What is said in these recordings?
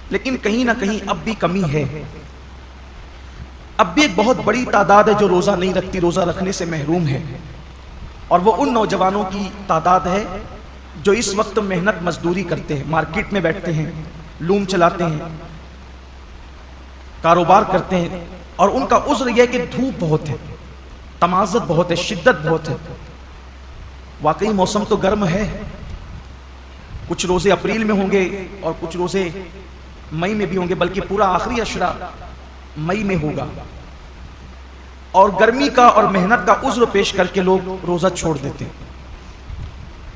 لیکن کہیں نہ کہیں اب بھی کمی ہے. اب بھی ایک بہت بڑی تعداد ہے جو روزہ نہیں رکھتی، روزہ رکھنے سے محروم ہے. اور وہ ان نوجوانوں کی تعداد ہے جو اس وقت محنت مزدوری کرتے ہیں، مارکیٹ میں بیٹھتے ہیں، لوم چلاتے ہیں، کاروبار کرتے ہیں، اور ان کا عذر یہ ہے کہ دھوپ بہت ہے، تمازت بہت ہے، شدت بہت ہے. واقعی موسم تو گرم ہے، کچھ روزے اپریل میں ہوں گے اور کچھ روزے مئی میں بھی ہوں گے، بلکہ پورا آخری عشرہ مئی میں ہوگا. اور گرمی کا اور محنت کا عذر پیش کر کے لوگ روزہ چھوڑ دیتے ہیں.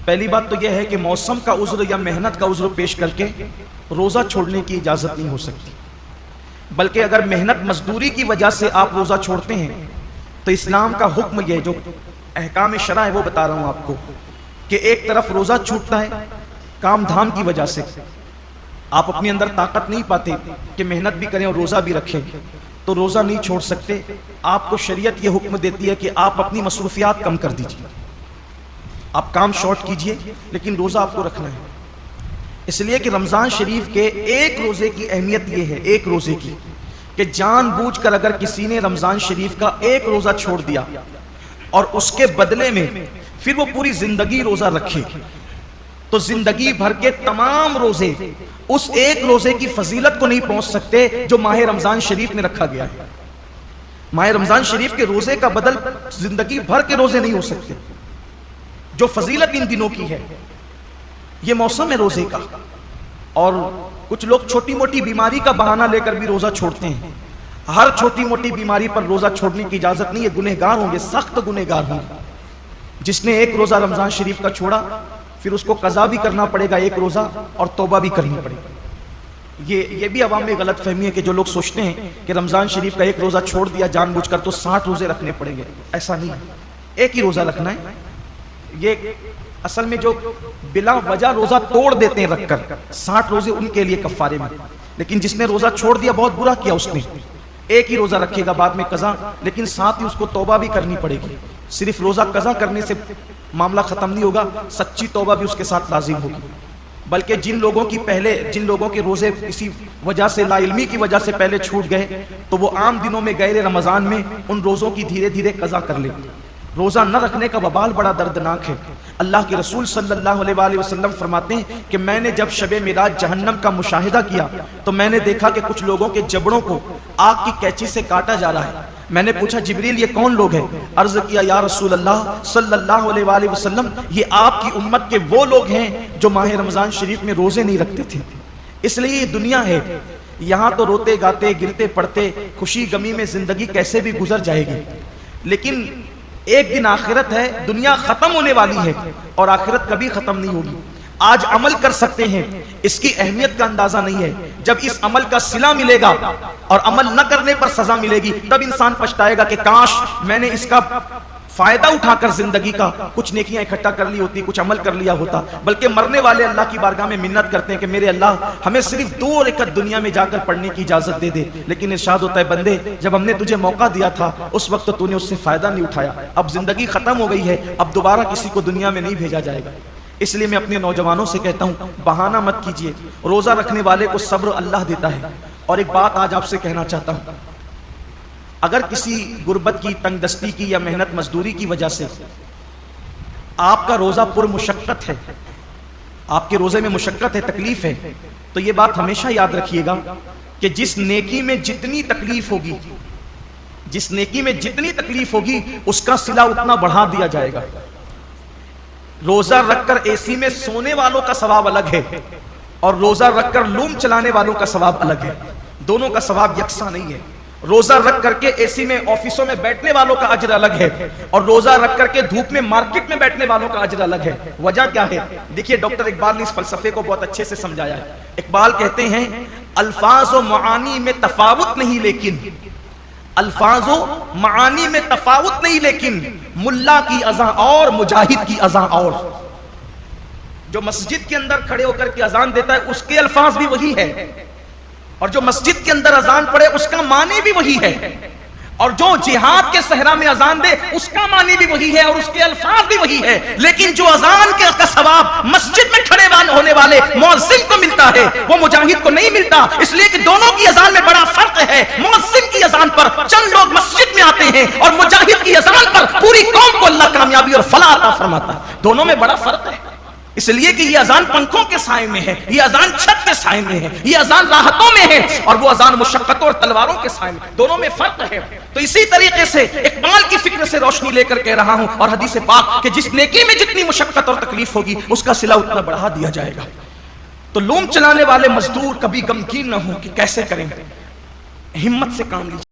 پہلی بات تو یہ ہے کہ موسم کا عذر یا محنت کا عذر پیش کر کے روزہ چھوڑنے کی اجازت نہیں ہو سکتی، بلکہ اگر محنت مزدوری کی وجہ سے آپ روزہ چھوڑتے ہیں تو اسلام کا حکم یہ جو احکام شرع ہے وہ بتا رہا ہوں آپ کو، کہ ایک طرف روزہ چھوٹتا ہے کام دھام کی وجہ سے، آپ اپنے اندر طاقت نہیں پاتے کہ محنت بھی کریں اور روزہ بھی رکھیں تو روزہ نہیں چھوڑ سکتے. آپ کو شریعت یہ حکم دیتی ہے کہ آپ اپنی مصروفیات کم کر دیجیے، آپ کام شارٹ کیجئے، لیکن روزہ آپ کو رکھنا ہے. اس لیے کہ رمضان شریف کے ایک روزے کی اہمیت یہ ہے، ایک روزے کی، کہ جان بوجھ کر اگر کسی نے رمضان شریف کا ایک روزہ چھوڑ دیا اور اس کے بدلے میں پھر وہ پوری زندگی روزہ رکھے تو زندگی بھر کے تمام روزے اس ایک روزے کی فضیلت کو نہیں پہنچ سکتے جو ماہ رمضان شریف میں رکھا گیا ہے. ماہ رمضان شریف کے روزے کا بدل زندگی بھر کے روزے نہیں ہو سکتے. جو فضیلت ان دنوں کی ہے، یہ موسم ہے روزے کا. اور کچھ لوگ چھوٹی موٹی بیماری کا بہانہ لے کر بھی روزہ چھوڑتے ہیں. ہر چھوٹی موٹی بیماری پر روزہ چھوڑنے کی اجازت نہیں ہے، گنہگار ہوں گے، سخت گنہگار ہوں گے. جس نے ایک روزہ رمضان شریف کا چھوڑا پھر اس کو قضا بھی کرنا پڑے گا ایک روزہ، اور توبہ بھی کرنی پڑے گی. یہ بھی عوام میں غلط فہمی ہے کہ جو لوگ سوچتے ہیں کہ رمضان شریف کا ایک روزہ چھوڑ دیا جان بوجھ کر تو 60 روزے رکھنے پڑیں گے. ایسا نہیں ہے، ایک ہی روزہ رکھنا ہے. یہ اصل میں جو بلا وجہ روزہ توڑ دیتے ہیں رکھ کر، 60 روزے ان کے لیے کفارے میں. لیکن جس نے روزہ چھوڑ دیا بہت برا کیا اس نے. ایک ہی روزہ رکھے گا بعد میں قضا، لیکن ساتھ ہی اس کو توبہ بھی کرنی پڑے گی. صرف روزہ قضا کرنے سے معاملہ ختم نہیں ہوگا، سچی توبہ بھی اس کے ساتھ لازم ہوگی. بلکہ جن لوگوں کے روزے کسی وجہ سے، لا علمی کی وجہ سے پہلے چھوٹ گئے تو وہ عام دنوں میں غیر رمضان میں ان روزوں کی دھیرے دھیرے قضا کر لیں. روزہ نہ رکھنے کا وبال بڑا دردناک ہے. اللہ کے رسول صلی اللہ علیہ وآلہ وسلم فرماتے ہیں کہ میں نے جب شب معراج جہنم کا مشاہدہ کیا تو میں نے دیکھا کہ کچھ لوگوں کے جبڑوں کو آگ کی کینچی سے کاٹا جا رہا ہے. میں نے پوچھا جبریل یہ کون لوگ ہیں؟ عرض کیا یا رسول اللہ صلی اللہ علیہ وآلہ وسلم یہ آپ کی امت کے وہ لوگ ہیں جو ماہ رمضان شریف میں روزے نہیں رکھتے تھے. اس لیے یہ دنیا ہے، یہاں تو روتے گاتے گرتے پڑتے خوشی غمی میں زندگی کیسے بھی گزر جائے گی، لیکن ایک دن آخرت ہے. دنیا ختم ہونے والی ہے اور آخرت کبھی ختم نہیں ہوگی. آج عمل کر سکتے ہیں، اس کی اہمیت کا اندازہ نہیں ہے. جب اس عمل کا صلہ ملے گا اور عمل نہ کرنے پر سزا ملے گی تب انسان پچھتائے گا کہ کاش میں نے اس کا فائدہ اٹھا کر زندگی کا کچھ نیکیاں اکٹھا کر لی ہوتی، کچھ عمل کر لیا ہوتا. بلکہ مرنے والے اللہ کی بارگاہ میں منت کرتے ہیں کہ میرے اللہ ہمیں صرف 2 رکعت دنیا میں جا کر پڑھنے کی اجازت دے دے. لیکن ارشاد ہوتا ہے بندے جب ہم نے تجھے موقع دیا تھا اس وقت تو نے اس سے فائدہ نہیں اٹھایا. اب زندگی ختم ہو گئی ہے، اب دوبارہ کسی کو دنیا میں نہیں بھیجا جائے گا. اس لیے میں اپنے نوجوانوں سے کہتا ہوں بہانہ مت کیجیے. روزہ رکھنے والے کو صبر اللہ دیتا ہے. اور ایک بات آج آپ سے کہنا چاہتا ہوں، اگر کسی غربت کی، تنگ دستی کی یا محنت مزدوری کی وجہ سے آپ کا روزہ پر مشقت ہے، آپ کے روزے میں مشقت ہے، تکلیف ہے، تو یہ بات ہمیشہ یاد رکھیے گا کہ جس نیکی میں جتنی تکلیف ہوگی، جس نیکی میں جتنی تکلیف ہوگی اس کا صلہ اتنا بڑھا دیا جائے گا. روزہ رکھ کر اے سی میں سونے والوں کا ثواب الگ ہے اور روزہ رکھ کر لوم چلانے والوں کا ثواب الگ ہے. دونوں کا ثواب یکساں نہیں ہے. روزہ رکھ کر کے اے سی میں آفسوں میں بیٹھنے والوں کا اجر الگ ہے اور روزہ رکھ کر کے دھوپ میں مارکیٹ میں بیٹھنے والوں کا اجر الگ ہے. وجہ کیا ہے؟ دیکھیے ڈاکٹر اقبال نے اس فلسفے کو بہت اچھے سے سمجھایا ہے. اقبال کہتے ہیں الفاظ و معانی میں تفاوت نہیں لیکن الفاظ و معانی میں تفاوت نہیں لیکن ملا کی اذان اور مجاہد کی اذان اور. جو مسجد کے اندر کھڑے ہو کر کے اذان دیتا ہے اس کے الفاظ بھی وہی ہے اور جو مسجد کے اندر اذان پڑے اس کا معنی بھی وہی ہے اور جو جہاد کے صحرا میں اذان دے اس کا معنی بھی وہی ہے اور اس کے الفاظ بھی وہی ہے. لیکن جو اذان کا ثواب ثواب مسجد میں کھڑے ہونے والے مؤذن کو ملتا ہے، وہ مجاہد کو نہیں ملتا، اس لیے کہ دونوں کی اذان میں بڑا فرق ہے۔ مؤذن کی اذان پر چند لوگ مسجد میں آتے ہیں اور مجاہد کی اذان پر پوری قوم کو اللہ کامیابی اور فلاح عطا فرماتا ہے، دونوں میں بڑا فرق ہے۔ اس لیے کہ یہ اذان پنکھوں کے سائے میں ہے، یہ اذان چھت کے سائے میں ہے، یہ اذان راحتوں میں ہے، اور وہ اذان مشقتوں اور تلواروں کے سائے میں، دونوں میں فرق ہے۔ تو اسی طریقے سے اقبال کی فکر سے روشنی لے کر کہہ رہا ہوں، اور حدیث پاک کہ جس نیکی میں جتنی مشقت اور تکلیف ہوگی اس کا صلہ اتنا بڑھا دیا جائے گا۔ تو لوم چلانے والے مزدور کبھی غمگین نہ ہوں کہ کیسے کریں، ہمت سے کام لیجیے۔